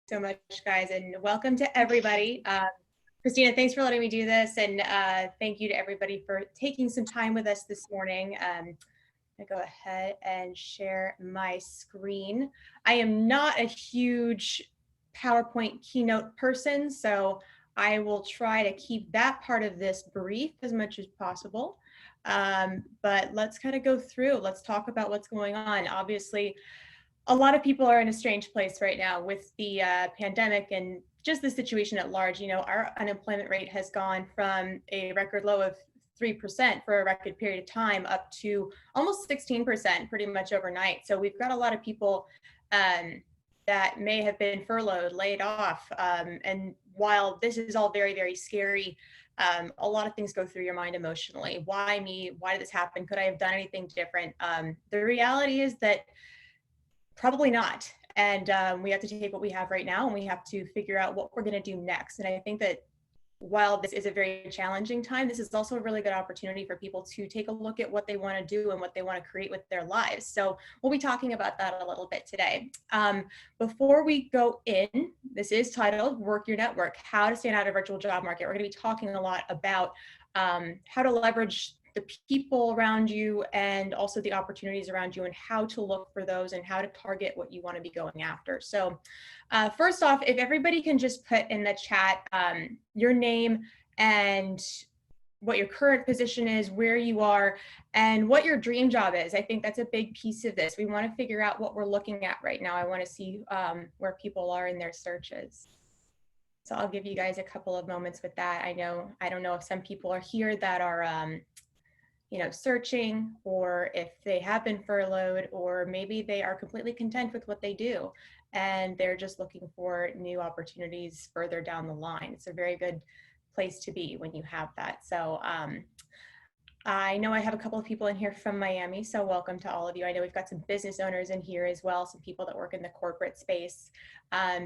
So much, guys, and welcome to everybody. Christina, thanks for letting me do this, and thank you to everybody for taking some time with us this morning. I go ahead and share my screen. I am not a huge PowerPoint keynote person, so I will try to keep that part of this brief as much as possible. But let's kind of go through. Let's talk about what's going on. Obviously, a lot of people are in a strange place right now with the pandemic and just the situation at large. You know, our unemployment rate has gone from a record low of 3% for a record period of time up to almost 16% pretty much overnight. So we've got a lot of people that may have been furloughed, laid off. And while this is all very, very scary, a lot of things go through your mind emotionally. Why me? Why did this happen? Could I have done anything different? The reality is that probably not. And we have to take what we have right now and we have to figure out what we're going to do next. And I think that while this is a very challenging time, this is also a really good opportunity for people to take a look at what they want to do and what they want to create with their lives. So we'll be talking about that a little bit today. Before we go in, this is titled Work Your Network, How to Stand Out of a Virtual Job Market. We're going to be talking a lot about how to leverage the people around you and also the opportunities around you and how to look for those and how to target what you want to be going after. So first off, if everybody can just put in the chat your name and what your current position is, where you are, and what your dream job is. I think that's a big piece of this. We want to figure out what we're looking at right now. I want to see where people are in their searches. So I'll give you guys a couple of moments with that. I don't know if some people are here that are searching, or if they have been furloughed, or maybe they are completely content with what they do and they're just looking for new opportunities further down the line. It's a very good place to be when you have that. So I know I have a couple of people in here from Miami, so welcome to all of you. I know we've got some business owners in here as well, some people that work in the corporate space.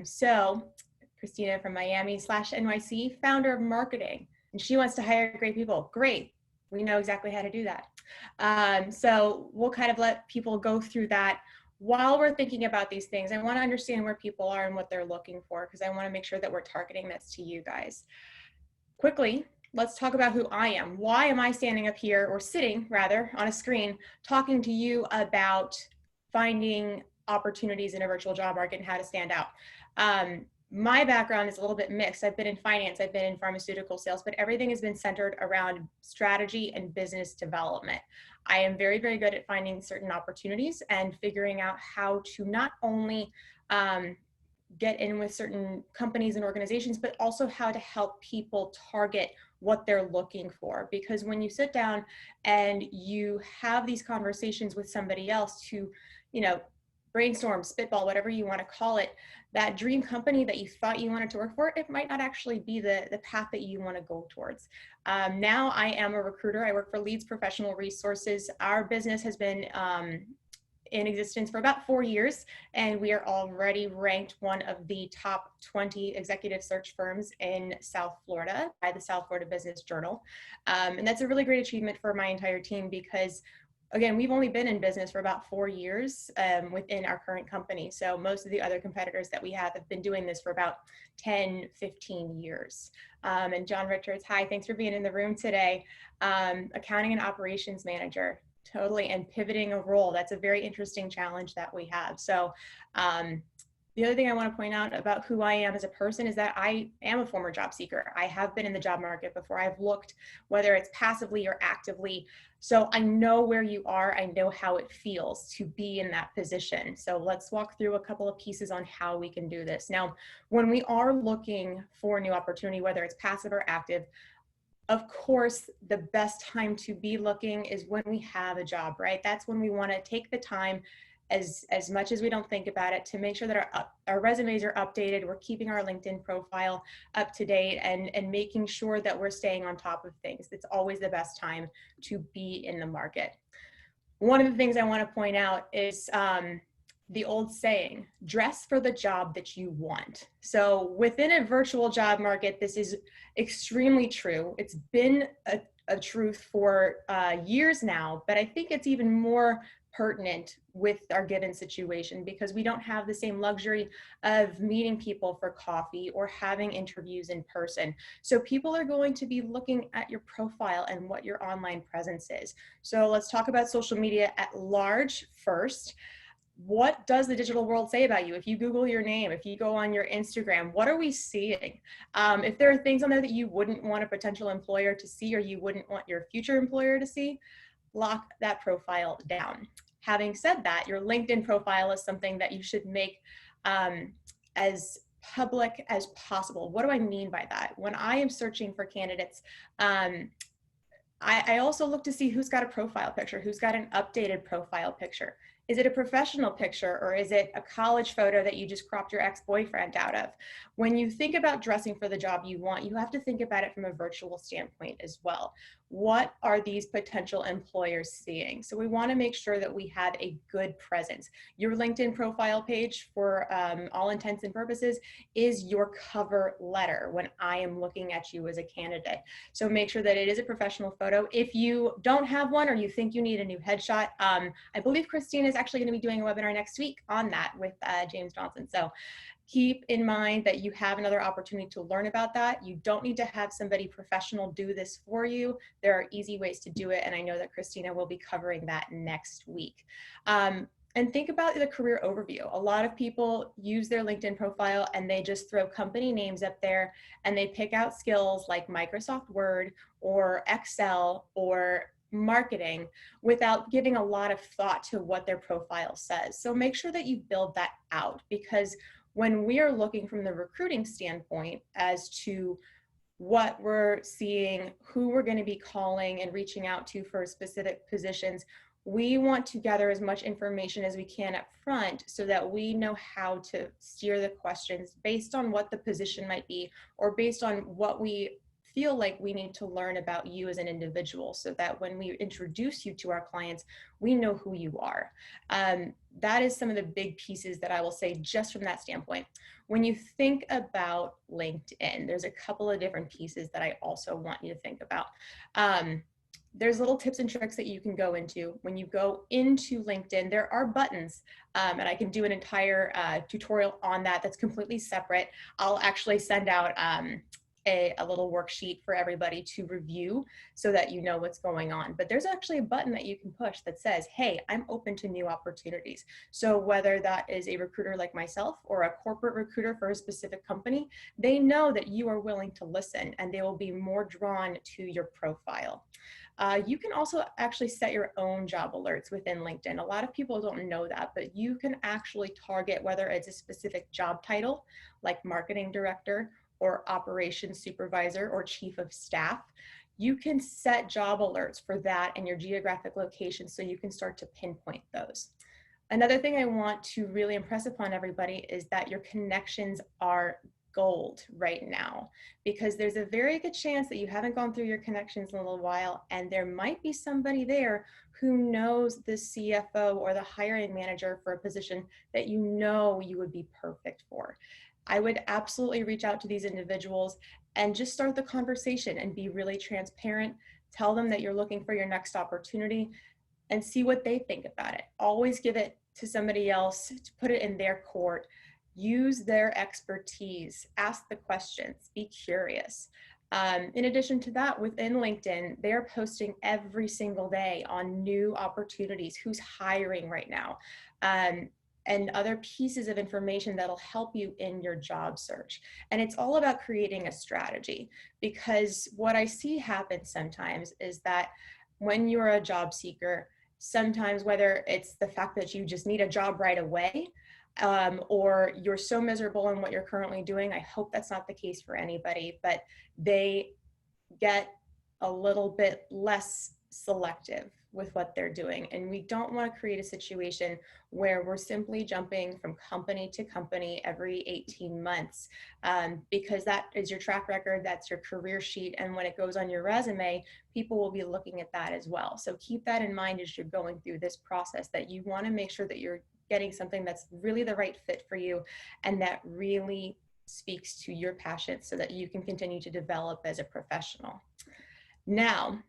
So Christina from Miami/NYC, founder of marketing, and she wants to hire great people. Great. We know exactly how to do that. So we'll kind of let people go through that. While we're thinking about these things, I want to understand where people are and what they're looking for, because I want to make sure that we're targeting this to you guys. Quickly, let's talk about who I am. Why am I standing up here, or sitting rather, on a screen talking to you about finding opportunities in a virtual job market and how to stand out? My background is a little bit mixed. I've been in finance, I've been in pharmaceutical sales, but everything has been centered around strategy and business development. I am very, very good at finding certain opportunities and figuring out how to not only get in with certain companies and organizations, but also how to help people target what they're looking for. Because when you sit down and you have these conversations with somebody else to, brainstorm, spitball, whatever you want to call it, that dream company that you thought you wanted to work for, it might not actually be the path that you want to go towards. Now I am a recruiter. I work for Leeds Professional Resources. Our business has been in existence for about 4 years, and we are already ranked one of the top 20 executive search firms in South Florida by the South Florida Business Journal. And that's a really great achievement for my entire team, because again, we've only been in business for about 4 years within our current company. So most of the other competitors that we have been doing this for about 10, 15 years. And John Richards, hi, thanks for being in the room today. Accounting and operations manager. Totally. And pivoting a role, that's a very interesting challenge that we have. So the other thing I want to point out about who I am as a person is that I am a former job seeker. I have been in the job market before. I've looked, whether it's passively or actively. So I know where you are. I know how it feels to be in that position. So let's walk through a couple of pieces on how we can do this. Now, when we are looking for a new opportunity, whether it's passive or active, of course, the best time to be looking is when we have a job, right? That's when we want to take the time, as much as we don't think about it, to make sure that our resumes are updated. We're keeping our LinkedIn profile up to date and making sure that we're staying on top of things. It's always the best time to be in the market. One of the things I want to point out is the old saying, dress for the job that you want. So within a virtual job market, this is extremely true. It's been a truth for years now, but I think it's even more pertinent with our given situation because we don't have the same luxury of meeting people for coffee or having interviews in person. So people are going to be looking at your profile and what your online presence is. So let's talk about social media at large first. What does the digital world say about you? If you Google your name, if you go on your Instagram, what are we seeing? If there are things on there that you wouldn't want a potential employer to see or you wouldn't want your future employer to see, lock that profile down. Having said that, your LinkedIn profile is something that you should make as public as possible. What do I mean by that? When I am searching for candidates, I also look to see who's got a profile picture, who's got an updated profile picture. Is it a professional picture or is it a college photo that you just cropped your ex-boyfriend out of? When you think about dressing for the job you want, you have to think about it from a virtual standpoint as well. What are these potential employers seeing? So we want to make sure that we have a good presence. Your LinkedIn profile page, for all intents and purposes, is your cover letter when I am looking at you as a candidate. So make sure that it is a professional photo. If you don't have one or you think you need a new headshot, I believe Christina is actually going to be doing a webinar next week on that with James Johnson. So keep in mind that you have another opportunity to learn about that. You don't need to have somebody professional do this for you. There are easy ways to do it, and I know that Christina will be covering that next week. And think about the career overview. A lot of people use their LinkedIn profile and they just throw company names up there and they pick out skills like Microsoft Word or Excel or marketing without giving a lot of thought to what their profile says. So make sure that you build that out, because when we are looking from the recruiting standpoint as to what we're seeing, who we're going to be calling and reaching out to for specific positions, we want to gather as much information as we can up front so that we know how to steer the questions based on what the position might be or based on what we feel like we need to learn about you as an individual, so that when we introduce you to our clients, we know who you are. That is some of the big pieces that I will say just from that standpoint. When you think about LinkedIn, there's a couple of different pieces that I also want you to think about. There's little tips and tricks that you can go into. When you go into LinkedIn, there are buttons, and I can do an entire tutorial on that that's completely separate. I'll actually send out a little worksheet for everybody to review so that you know what's going on. But there's actually a button that you can push that says, hey, I'm open to new opportunities. So whether that is a recruiter like myself or a corporate recruiter for a specific company, they know that you are willing to listen and they will be more drawn to your profile. You can also actually set your own job alerts within LinkedIn. A lot of people don't know that, but you can actually target whether it's a specific job title like marketing director or operations supervisor or chief of staff. You can set job alerts for that and your geographic location so you can start to pinpoint those. Another thing I want to really impress upon everybody is that your connections are gold right now, because there's a very good chance that you haven't gone through your connections in a little while and there might be somebody there who knows the CFO or the hiring manager for a position that you know you would be perfect for. I would absolutely reach out to these individuals and just start the conversation and be really transparent. Tell them that you're looking for your next opportunity and see what they think about it. Always give it to somebody else to put it in their court. Use their expertise. Ask the questions. Be curious. In addition to that, within LinkedIn, they're posting every single day on new opportunities, who's hiring right now, and other pieces of information that'll help you in your job search. And it's all about creating a strategy, because what I see happen sometimes is that when you're a job seeker, sometimes whether it's the fact that you just need a job right away, or you're so miserable in what you're currently doing. I hope that's not the case for anybody, but they get a little bit less selective with what they're doing. And we don't want to create a situation where we're simply jumping from company to company every 18 months, because that is your track record, that's your career sheet. And when it goes on your resume, people will be looking at that as well. So keep that in mind as you're going through this process, that you want to make sure that you're getting something that's really the right fit for you and that really speaks to your passion so that you can continue to develop as a professional. Now,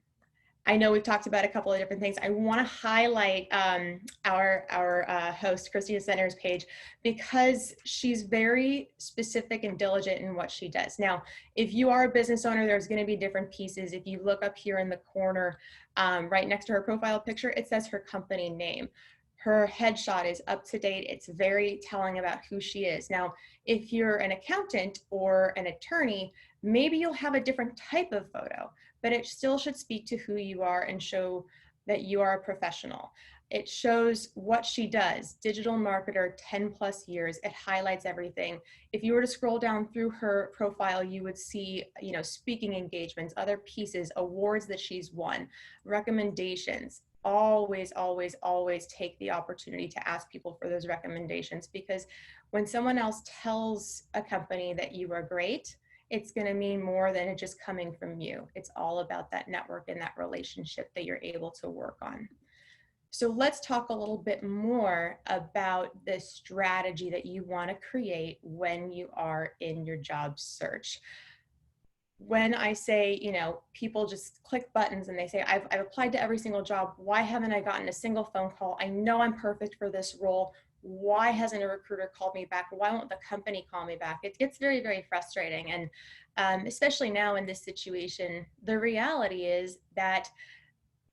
I know we've talked about a couple of different things. I want to highlight our host, Christina Setters' page, because she's very specific and diligent in what she does. Now, if you are a business owner, there's going to be different pieces. If you look up here in the corner, right next to her profile picture, it says her company name. Her headshot is up to date. It's very telling about who she is. Now, if you're an accountant or an attorney, maybe you'll have a different type of photo, but it still should speak to who you are and show that you are a professional. It shows what she does. Digital marketer, 10 plus years. It highlights everything. If you were to scroll down through her profile, you would see, speaking engagements, other pieces, awards that she's won, recommendations. Always, always, always take the opportunity to ask people for those recommendations, because when someone else tells a company that you are great, it's going to mean more than it just coming from you. It's all about that network and that relationship that you're able to work on. So let's talk a little bit more about the strategy that you want to create when you are in your job search. When I say, people just click buttons and they say, I've applied to every single job. Why haven't I gotten a single phone call? I know I'm perfect for this role. Why hasn't a recruiter called me back? Why won't the company call me back? It gets very, very frustrating. And especially now in this situation, the reality is that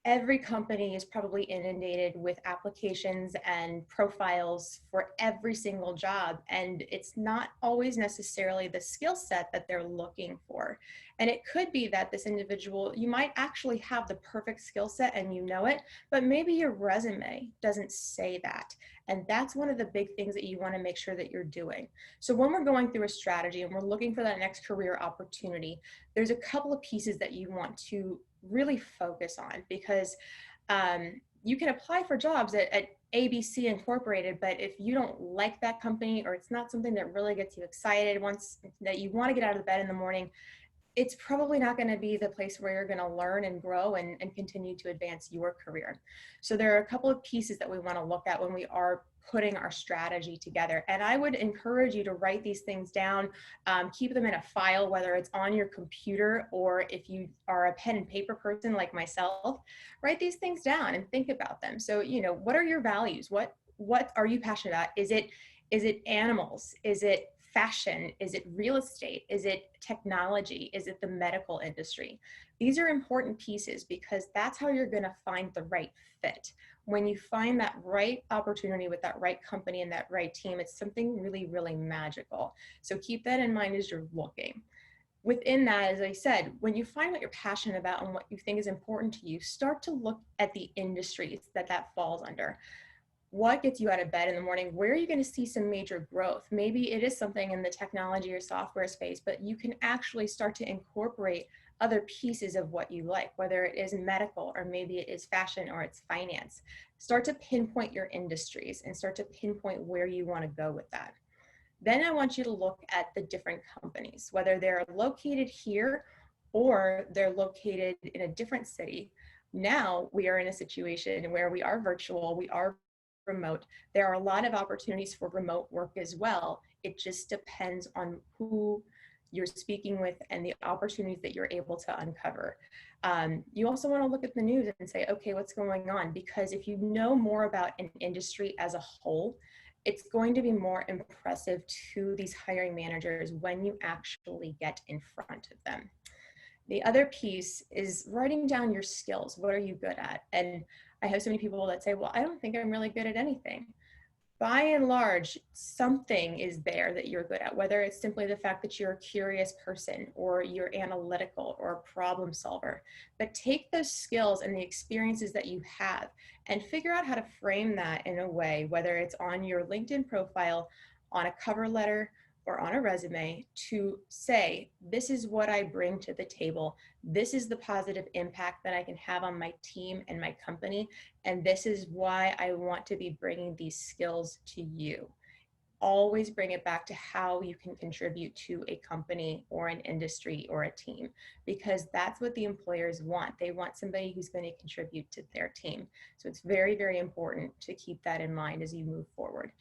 every company is probably inundated with applications and profiles for every single job. And it's not always necessarily the skill set that they're looking for. And it could be that this individual, you might actually have the perfect skill set and you know it, but maybe your resume doesn't say that. And that's one of the big things that you want to make sure that you're doing. So when we're going through a strategy and we're looking for that next career opportunity, there's a couple of pieces that you want to really focus on, because you can apply for jobs at ABC Incorporated, but if you don't like that company, or it's not something that really gets you excited, once that you want to get out of the bed in the morning, it's probably not going to be the place where you're going to learn and grow and continue to advance your career. So there are a couple of pieces that we want to look at when we are putting our strategy together. And I would encourage you to write these things down, keep them in a file, whether it's on your computer or if you are a pen and paper person like myself, write these things down and think about them. So, what are your values? What are you passionate about? Is it animals? Is it fashion? Is it real estate? Is it technology? Is it the medical industry? These are important pieces, because that's how you're going to find the right fit. When you find that right opportunity with that right company and that right team, it's something really, really magical. So keep that in mind as you're looking. Within that, as I said, when you find what you're passionate about and what you think is important to you, start to look at the industries that falls under. What gets you out of bed in the morning? Where are you going to see some major growth? Maybe it is something in the technology or software space, but you can actually start to incorporate other pieces of what you like, whether it is medical, or maybe it is fashion, or it's finance. Start to pinpoint your industries and start to pinpoint where you want to go with that. Then I want you to look at the different companies, whether they're located here or they're located in a different city. Now we are in a situation where we are virtual, we are remote. There are a lot of opportunities for remote work as well. It just depends on who you're speaking with and the opportunities that you're able to uncover. You also want to look at the news and say, okay, what's going on? Because if you know more about an industry as a whole, it's going to be more impressive to these hiring managers when you actually get in front of them. The other piece is writing down your skills. What are you good at? And I have so many people that say, well, I don't think I'm really good at anything. By and large, something is there that you're good at, whether it's simply the fact that you're a curious person or you're analytical or a problem solver. But take those skills and the experiences that you have and figure out how to frame that in a way, whether it's on your LinkedIn profile, on a cover letter, or on a resume, to say, this is what I bring to the table. This is the positive impact that I can have on my team and my company. And this is why I want to be bringing these skills to you. Always bring it back to how you can contribute to a company or an industry or a team, because that's what the employers want. They want somebody who's going to contribute to their team. So it's very, very important to keep that in mind as you move forward.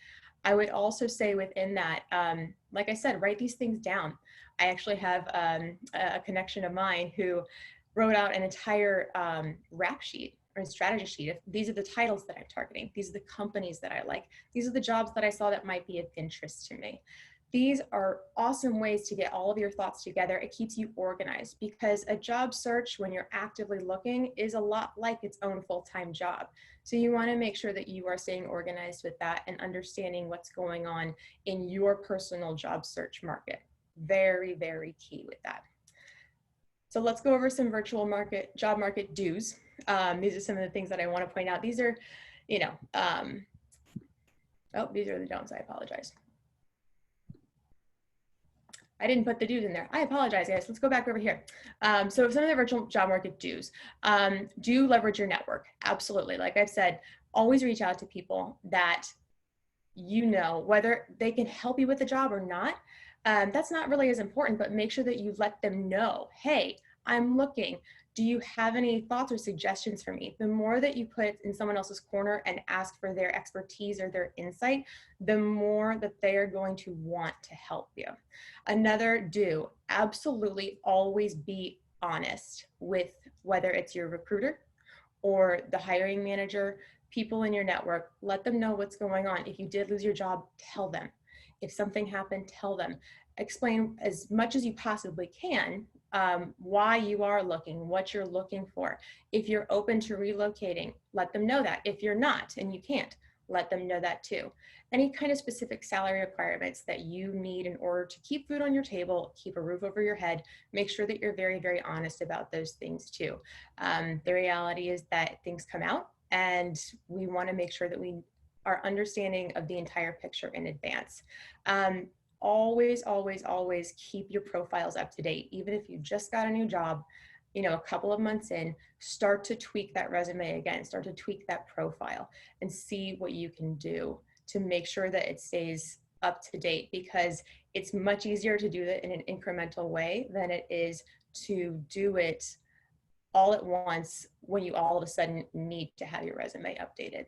I would also say within that, like I said, write these things down. I actually have a connection of mine who wrote out an entire rap sheet or a strategy sheet. If these are the titles that I'm targeting, these are the companies that I like, these are the jobs that I saw that might be of interest to me. These are awesome ways to get all of your thoughts together. It keeps you organized, because a job search, when you're actively looking, is a lot like its own full-time job. So you want to make sure that you are staying organized with that and understanding what's going on in your personal job search market. Very, very key with that. So let's go over some virtual job market do's. These are some of the things that I want to point out. These are, you know, oh, these are the don'ts. I apologize. I didn't put the do's in there. I apologize, guys. Let's go back over here. So some of the virtual job market do's. Do leverage your network. Absolutely. Like I've said, always reach out to people that you know, whether they can help you with the job or not. That's not really as important, but make sure that you let them know, hey, I'm looking. Do you have any thoughts or suggestions for me? The more that you put in someone else's corner and ask for their expertise or their insight, the more that they are going to want to help you. Another do, absolutely always be honest with whether it's your recruiter or the hiring manager, people in your network. Let them know what's going on. If you did lose your job, tell them. If something happened, tell them. Explain as much as you possibly can why you are looking, what you're looking for. If you're open to relocating, let them know that. If you're not and you can't, let them know that too. Any kind of specific salary requirements that you need in order to keep food on your table, keep a roof over your head, make sure that you're very, very honest about those things too. The reality is that things come out, and we want to make sure that we are understanding of the entire picture in advance. Always, always, always keep your profiles up to date. Even if you just got a new job, you know, a couple of months in, start to tweak that resume again, start to tweak that profile and see what you can do to make sure that it stays up to date, because it's much easier to do that in an incremental way than it is to do it all at once when you all of a sudden need to have your resume updated.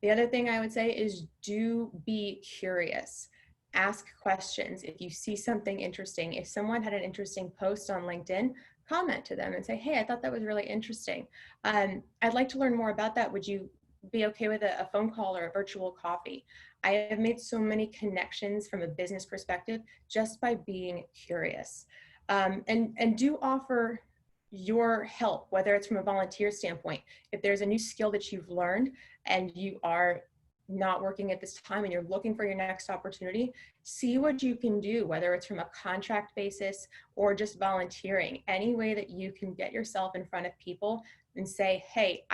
The other thing I would say is do be curious. Ask questions. If you see something interesting, if someone had an interesting post on LinkedIn, comment to them and say, hey, I thought that was really interesting. I'd like to learn more about that. Would you be okay with a phone call or a virtual coffee? I have made so many connections from a business perspective just by being curious. And do offer your help, whether it's from a volunteer standpoint. If there's a new skill that you've learned and you are not working at this time and you're looking for your next opportunity, see what you can do, whether it's from a contract basis or just volunteering. Any way that you can get yourself in front of people and say, hey,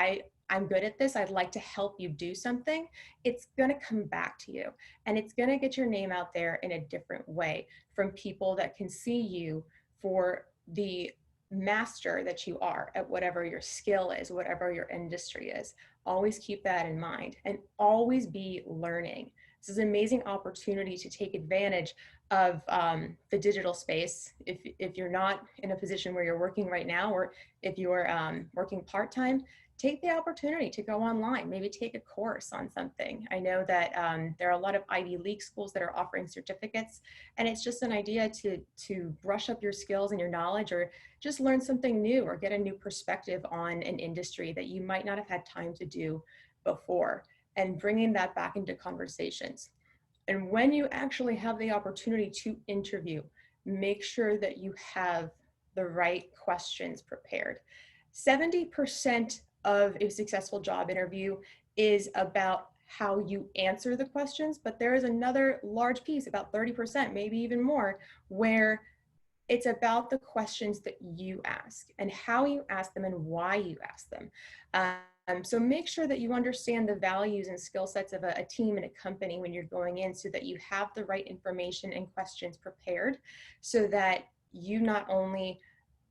I'm good at this, I'd like to help you do something, it's gonna come back to you. And it's gonna get your name out there in a different way from people that can see you for the master that you are at whatever your skill is, whatever your industry is. Always keep that in mind and always be learning. This is an amazing opportunity to take advantage of the digital space. If you're not in a position where you're working right now, or if you're working part-time, take the opportunity to go online, maybe take a course on something. I know that there are a lot of Ivy League schools that are offering certificates, and it's just an idea to brush up your skills and your knowledge, or just learn something new, or get a new perspective on an industry that you might not have had time to do before, and bringing that back into conversations. And when you actually have the opportunity to interview, make sure that you have the right questions prepared. 70% of a successful job interview is about how you answer the questions, but there is another large piece, about 30%, maybe even more, where it's about the questions that you ask and how you ask them and why you ask them. So make sure that you understand the values and skill sets of a team and a company when you're going in, so that you have the right information and questions prepared, so that you not only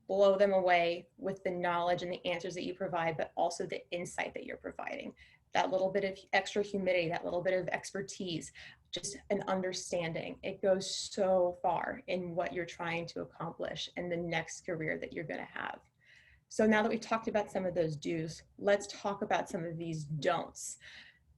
blow them away with the knowledge and the answers that you provide, but also the insight that you're providing. That little bit of extra humidity, that little bit of expertise, just an understanding. It goes so far in what you're trying to accomplish and the next career that you're going to have. So now that we've talked about some of those do's, let's talk about some of these don'ts.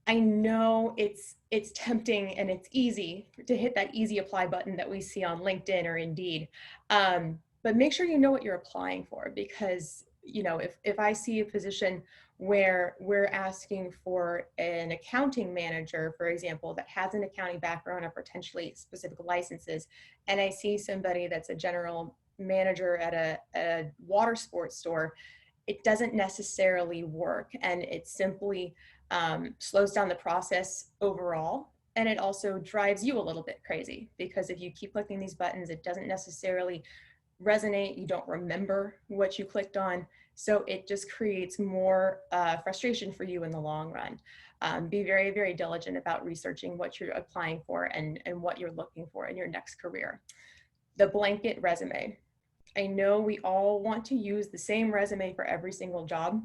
I know it's tempting and it's easy to hit that easy apply button that we see on LinkedIn or Indeed. But make sure you know what you're applying for, because if I see a position where we're asking for an accounting manager, for example, that has an accounting background or potentially specific licenses, and I see somebody that's a general manager at a water sports store, it doesn't necessarily work, and it simply slows down the process overall. And it also drives you a little bit crazy, because if you keep clicking these buttons, it doesn't necessarily resonate. You don't remember what you clicked on. So it just creates more frustration for you in the long run. Be very, very diligent about researching what you're applying for and what you're looking for in your next career. The blanket resume. I know we all want to use the same resume for every single job,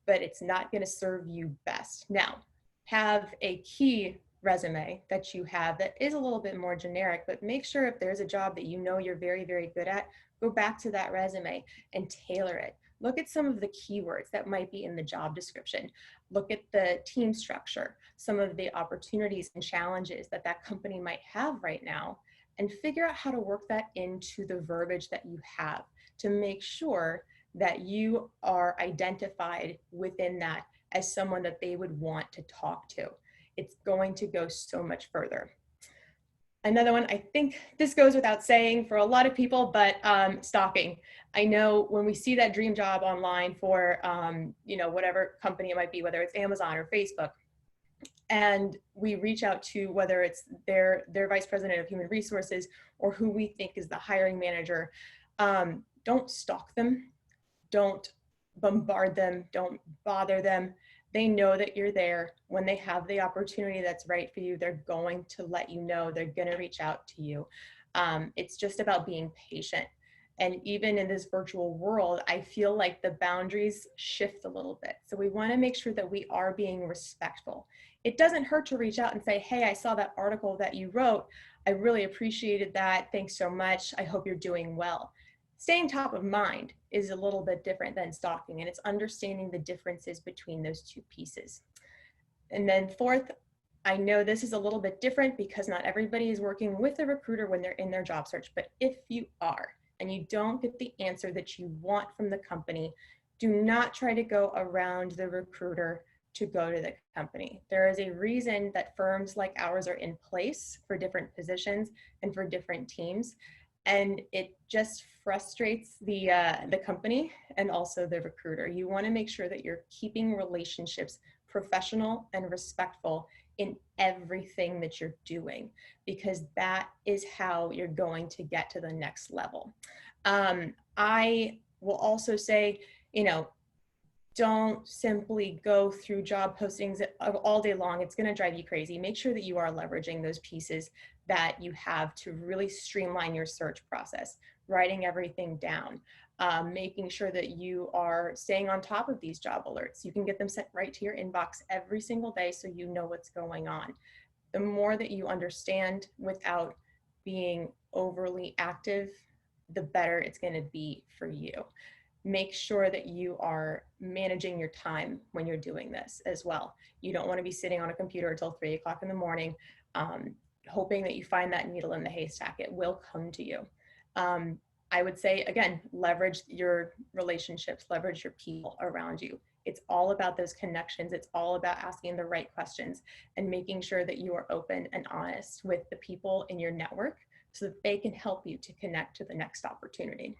but it's not going to serve you best. Now, have a key resume that you have that is a little bit more generic, but make sure if there's a job that you know you're very, very good at, go back to that resume and tailor it. Look at some of the keywords that might be in the job description. Look at the team structure, some of the opportunities and challenges that that company might have right now, and figure out how to work that into the verbiage that you have to make sure that you are identified within that as someone that they would want to talk to. It's going to go so much further. Another one, I think this goes without saying for a lot of people, but stalking. I know when we see that dream job online for whatever company it might be, whether it's Amazon or Facebook, and we reach out to whether it's their vice president of human resources or who we think is the hiring manager, don't stalk them, don't bombard them, don't bother them. They know that you're there. When they have the opportunity that's right for you, they're going to let you know. They're going to reach out to you. It's just about being patient. And even in this virtual world, I feel like the boundaries shift a little bit. So we want to make sure that we are being respectful. It doesn't hurt to reach out and say, hey, I saw that article that you wrote. I really appreciated that. Thanks so much. I hope you're doing well. Staying top of mind is a little bit different than stalking, and it's understanding the differences between those two pieces. And then fourth, I know this is a little bit different because not everybody is working with a recruiter when they're in their job search, but if you are and you don't get the answer that you want from the company, do not try to go around the recruiter to go to the company. There is a reason that firms like ours are in place for different positions and for different teams. And it just frustrates the company and also the recruiter. You want to make sure that you're keeping relationships professional and respectful in everything that you're doing, because that is how you're going to get to the next level. I will also say, don't simply go through job postings all day long. It's going to drive you crazy. Make sure that you are leveraging those pieces that you have to really streamline your search process, writing everything down, making sure that you are staying on top of these job alerts. You can get them sent right to your inbox every single day so you know what's going on. The more that you understand without being overly active, the better it's going to be for you. Make sure that you are managing your time when you're doing this as well. You don't want to be sitting on a computer until 3 o'clock in the morning, hoping that you find that needle in the haystack. It will come to you. I would say, again, leverage your relationships, leverage your people around you. It's all about those connections. It's all about asking the right questions and making sure that you are open and honest with the people in your network so that they can help you to connect to the next opportunity.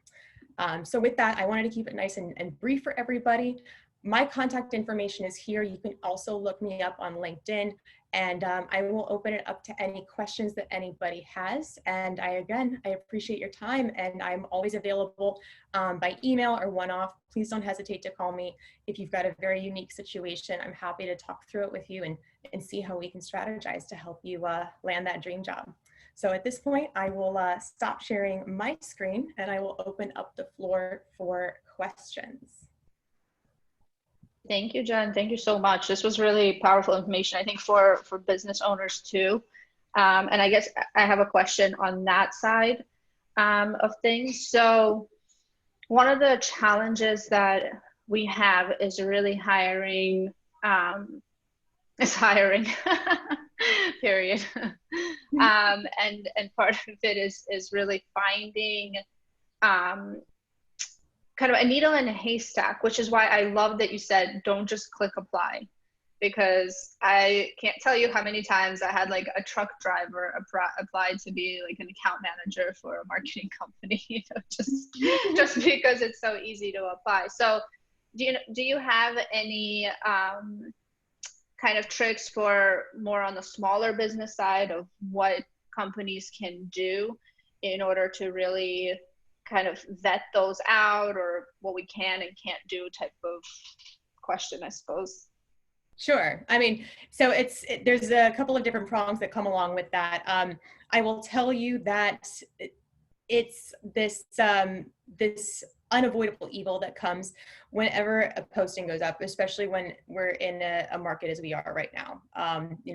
So with that, I wanted to keep it nice and brief for everybody. My contact information is here. You can also look me up on LinkedIn, and I will open it up to any questions that anybody has. And again, I appreciate your time, and I'm always available by email or one-off. Please don't hesitate to call me if you've got a very unique situation. I'm happy to talk through it with you and see how we can strategize to help you land that dream job. So at this point, I will stop sharing my screen, and I will open up the floor for questions. Thank you, Jen. Thank you so much. This was really powerful information, I think, for business owners too. And I guess I have a question on that side of things. So one of the challenges that we have is really hiring, period. And part of it is really finding kind of a needle in a haystack, which is why I love that you said, don't just click apply, because I can't tell you how many times I had like a truck driver apply to be like an account manager for a marketing company, you know, just because it's so easy to apply. So do you have any kind of tricks for more on the smaller business side of what companies can do in order to really kind of vet those out, or what we can and can't do type of question, I suppose? Sure. I mean, so there's a couple of different prongs that come along with that. I will tell you that it's this unavoidable evil that comes whenever a posting goes up, especially when we're in a market as we are right now.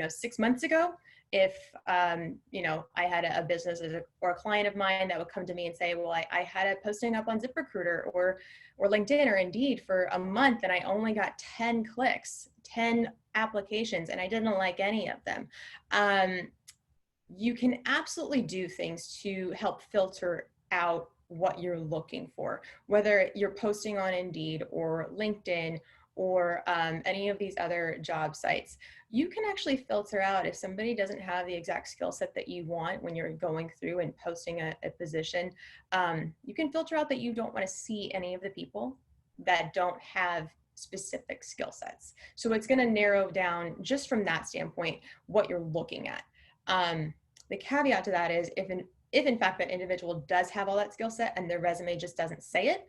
6 months ago, if I had a business or a client of mine that would come to me and say, well, I had a posting up on ZipRecruiter or LinkedIn or Indeed for a month, and I only got 10 clicks, 10 applications, and I didn't like any of them. You can absolutely do things to help filter out what you're looking for, whether you're posting on Indeed or LinkedIn or any of these other job sites. You can actually filter out if somebody doesn't have the exact skill set that you want when you're going through and posting a position. You can filter out that you don't want to see any of the people that don't have specific skill sets. So it's going to narrow down, just from that standpoint, what you're looking at. The caveat to that is if in fact that individual does have all that skill set and their resume just doesn't say it,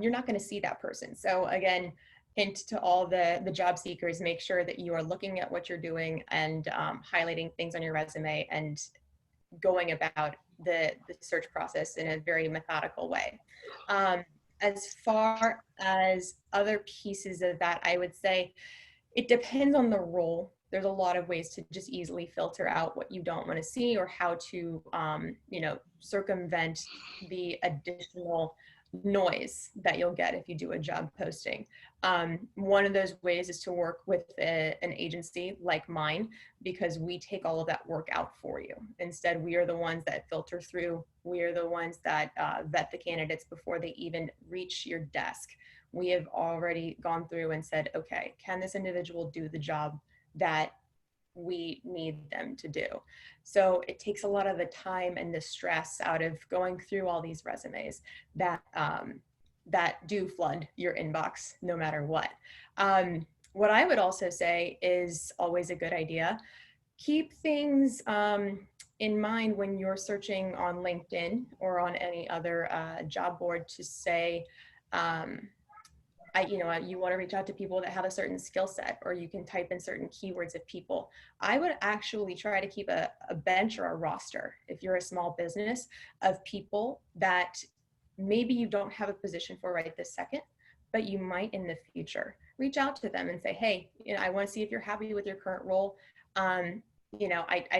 you're not going to see that person. So again, hint to all the job seekers, make sure that you are looking at what you're doing and highlighting things on your resume and going about the search process in a very methodical way. As far as other pieces of that, I would say it depends on the role. There's a lot of ways to just easily filter out what you don't want to see, or how to, circumvent the additional noise that you'll get if you do a job posting. One of those ways is to work with an agency like mine, because we take all of that work out for you. Instead, we are the ones that filter through. We are the ones that vet the candidates before they even reach your desk. We have already gone through and said, okay, can this individual do the job that we need them to do? So it takes a lot of the time and the stress out of going through all these resumes that do flood your inbox no matter what. What I would also say is always a good idea. Keep things in mind when you're searching on LinkedIn or on any other job board to say, you want to reach out to people that have a certain skill set, or you can type in certain keywords of people. I would actually try to keep a bench or a roster, if you're a small business, of people that maybe you don't have a position for right this second, but you might in the future. Reach out to them and say, hey, I want to see if you're happy with your current role. I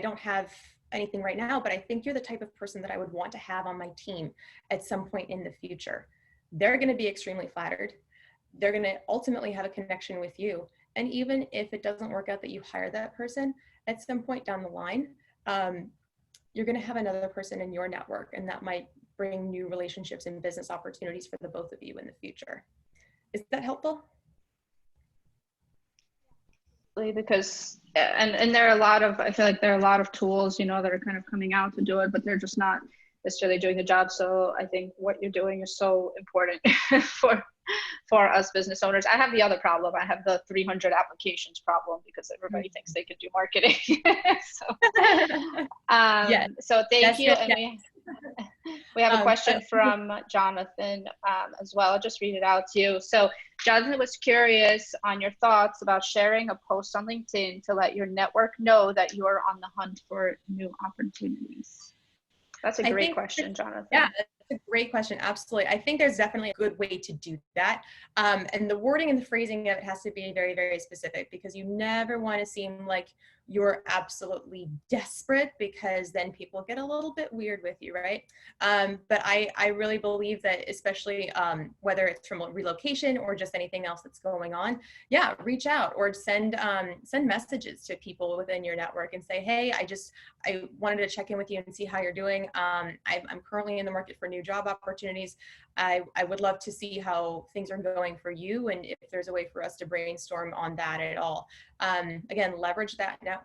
don't have anything right now, but I think you're the type of person that I would want to have on my team at some point in the future. They're going to be extremely flattered. They're going to ultimately have a connection with you. And even if it doesn't work out that you hire that person, at some point down the line, you're going to have another person in your network, and that might bring new relationships and business opportunities for the both of you in the future. Is that helpful? Because, and there are I feel like there are a lot of tools, that are kind of coming out to do it, but they're just not necessarily doing the job. So I think what you're doing is so important for us business owners. I have the other problem. I have the 300 applications problem because everybody thinks they can do marketing. Yes, So thank yes, you. yes, And yes. we have a question But from Jonathan as well. I'll just read it out to you. So Jonathan was curious on your thoughts about sharing a post on LinkedIn to let your network know that you are on the hunt for new opportunities. That's a I great think, question, Jonathan. yeah, that's a great question. Absolutely. I think there's definitely a good way to do that. And the wording and the phrasing of it has to be very, very specific, because you never want to seem like you're absolutely desperate, because then people get a little bit weird with you, right? But I really believe that, especially whether it's from a relocation or just anything else that's going on, yeah, reach out or send messages to people within your network and say, hey, I wanted to check in with you and see how you're doing. I'm currently in the market for new job opportunities. I would love to see how things are going for you, and if there's a way for us to brainstorm on that at all. Again, leverage that network.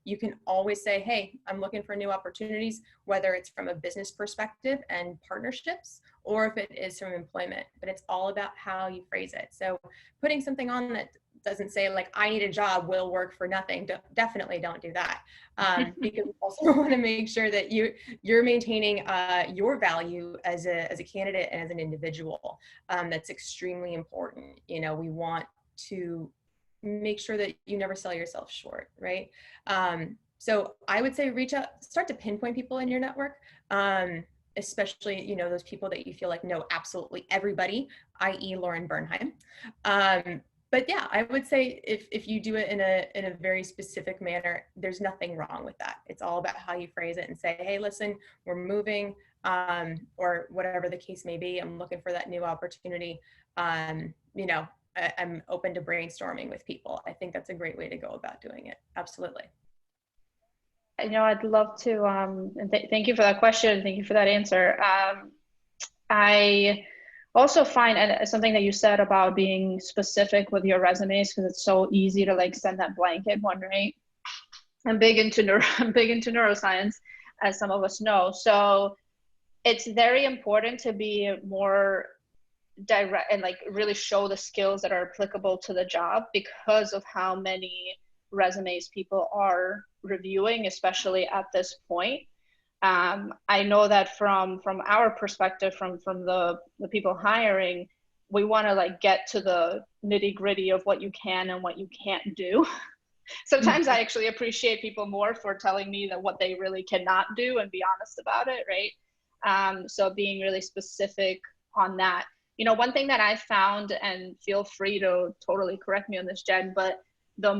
You can always say, hey, I'm looking for new opportunities, whether it's from a business perspective and partnerships, or if it is from employment, but it's all about how you phrase it. So putting something on that doesn't say like, I need a job, will work for nothing. Definitely don't do that. Because we also want to make sure that you're maintaining your value as a candidate and as an individual. That's extremely important. You know, we want to make sure that you never sell yourself short, right? So I would say reach out, start to pinpoint people in your network, especially, you know, those people that you feel like know absolutely everybody, i.e. Lauren Bernheim. But yeah, I would say if you do it in a very specific manner, there's nothing wrong with that. It's all about how you phrase it and say, hey, listen, we're moving, or whatever the case may be. I'm looking for that new opportunity. You know, I'm open to brainstorming with people. I think that's a great way to go about doing it. Absolutely. You know, I'd love to, and thank you for that question. Thank you for that answer. I also find, and something that you said about being specific with your resumes, because it's so easy to like send that blanket one, right? I'm big into neuroscience, as some of us know. So it's very important to be more direct and like really show the skills that are applicable to the job, because of how many resumes people are reviewing, especially at this point. I know that from our perspective, from the people hiring, we want to like get to the nitty gritty of what you can and what you can't do. Sometimes I actually appreciate people more for telling me that what they really cannot do and be honest about it, right? So being really specific on that. You know, one thing that I found, and feel free to totally correct me on this, Jen, but the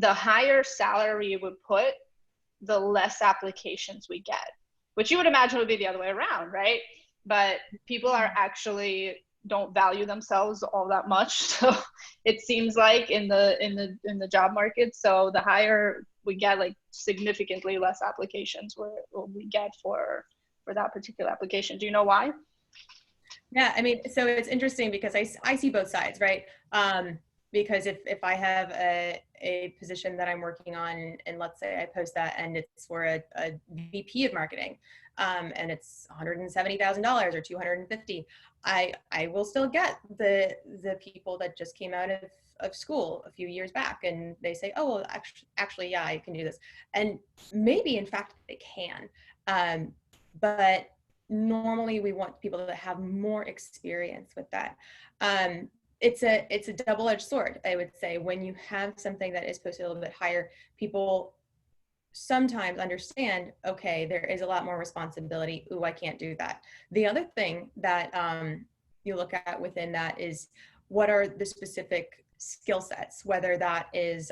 higher salary you would put, the less applications we get, which you would imagine would be the other way around, right? But people are actually don't value themselves all that much. So it seems like in the job market. So the higher we get, like significantly less applications we get for that particular application. Do you know why? Yeah, I mean, so it's interesting because I see both sides, right? Because if I have a position that I'm working on, and let's say I post that and it's for a VP of marketing, and it's $170,000 or 250, I will still get the people that just came out of school a few years back, and they say, oh, well, actually, yeah, I can do this. And maybe in fact they can. But normally we want people that have more experience with that. It's a double-edged sword, I would say. When you have something that is posted a little bit higher, people sometimes understand, okay, there is a lot more responsibility. Ooh, I can't do that. The other thing that you look at within that is, what are the specific skill sets, whether that is,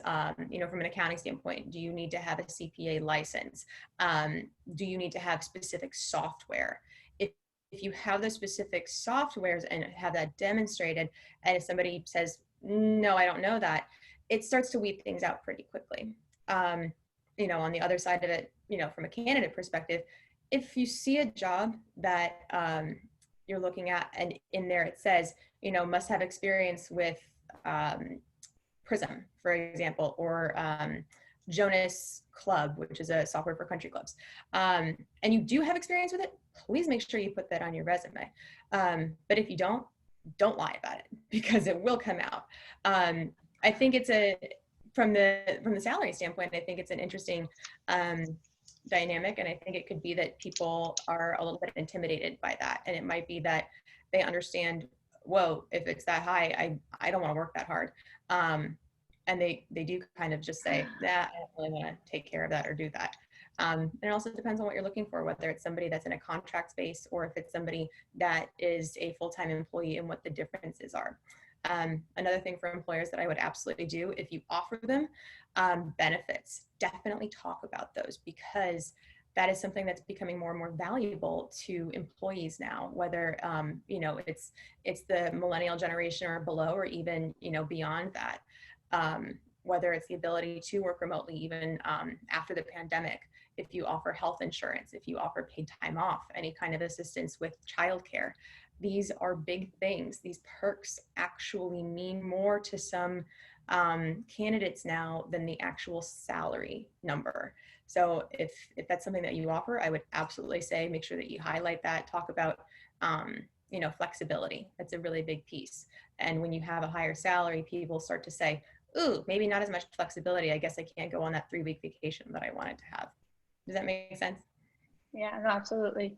you know, from an accounting standpoint, do you need to have a CPA license? Do you need to have specific software? If you have the specific softwares and have that demonstrated, and if somebody says, no, I don't know that, it starts to weed things out pretty quickly. You know, on the other side of it, you know, from a candidate perspective, if you see a job that you're looking at and in there it says, you know, must have experience with Prism, for example, or Jonas Club, which is a software for country clubs, and you do have experience with it, please make sure you put that on your resume. But if you don't lie about it, because it will come out. I think it's from the salary standpoint, I think it's an interesting dynamic, and I think it could be that people are a little bit intimidated by that, and it might be that they understand, whoa, if it's that high, I don't want to work that hard. And they do kind of just say, nah, I don't really want to take care of that or do that. And it also depends on what you're looking for, whether it's somebody that's in a contract space or if it's somebody that is a full-time employee, and what the differences are. Another thing for employers that I would absolutely do, if you offer them benefits, definitely talk about those, because that is something that's becoming more and more valuable to employees now, whether it's the millennial generation or below, or even beyond that. Whether it's the ability to work remotely even after the pandemic, if you offer health insurance, if you offer paid time off, any kind of assistance with childcare. These are big things. These perks actually mean more to some candidates now than the actual salary number. So if that's something that you offer, I would absolutely say make sure that you highlight that, talk about flexibility. That's a really big piece. And when you have a higher salary, people start to say, ooh, maybe not as much flexibility. I guess I can't go on that 3-week vacation that I wanted to have. Does that make sense? Yeah, no, absolutely.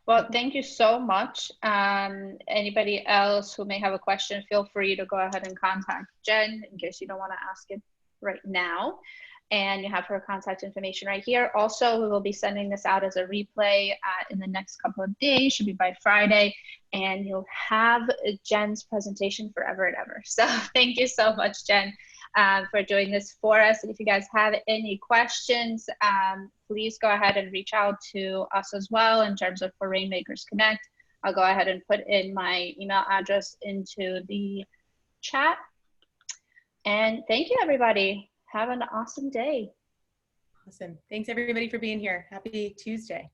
Well, thank you so much. Anybody else who may have a question, feel free to go ahead and contact Jenn in case you don't want to ask it right now. And you have her contact information right here. Also, we will be sending this out as a replay in the next couple of days, should be by Friday. And you'll have Jenn's presentation forever and ever. So thank you so much, Jenn, for doing this for us. And if you guys have any questions, please go ahead and reach out to us as well in terms of for Rainmakers Connect. I'll go ahead and put in my email address into the chat. And thank you, everybody. Have an awesome day. Awesome. Thanks everybody for being here. Happy Tuesday.